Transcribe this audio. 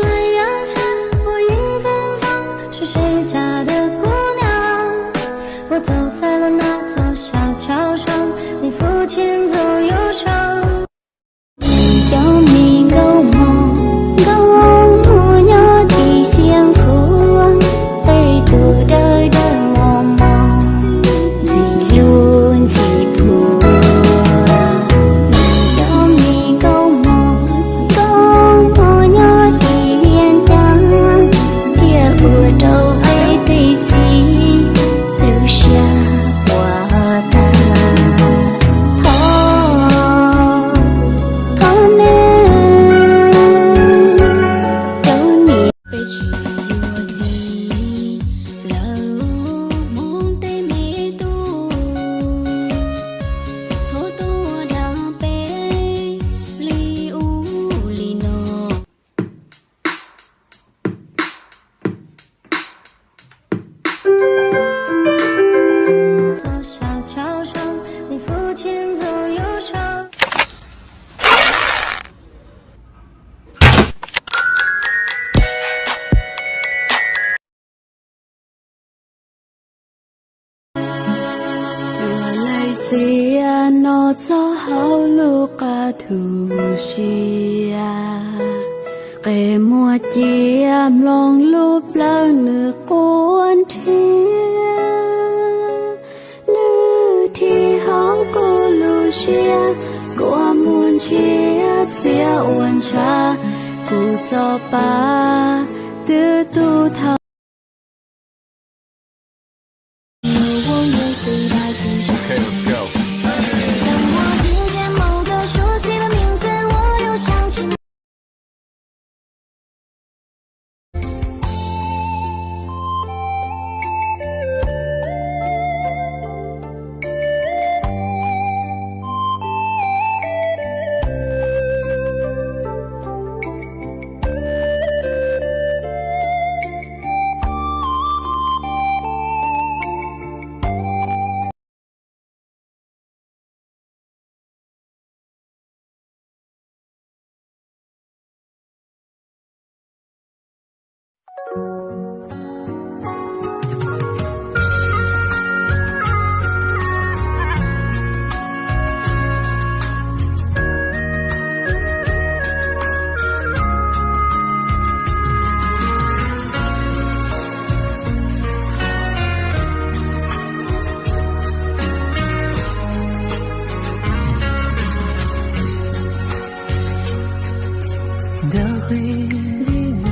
暖阳下，我迎芬芳，是谁家的姑娘？我走在了那座小桥上，你抚琴奏忧伤。有你够梦，够我nhỏ thì xiềng khuôn tay từ đời đời mong mong gì luôn gì phù有你够梦，够我nhỏ thì liền trắng kia ua trâu ấy tùy gì lưu xa qua ta座小桥上，你抚琴奏忧伤。Malaysia nó cho hậu luka thu xia kể mùa chiêm lòng lúc lơ nửa cuốn thia lư thì hóng cô lu xia của muôn chia chia uốn cha cụ cho ba tư tu thao Okay, let's go. 当我听见某个熟悉的名字，我又想起你。的回忆里。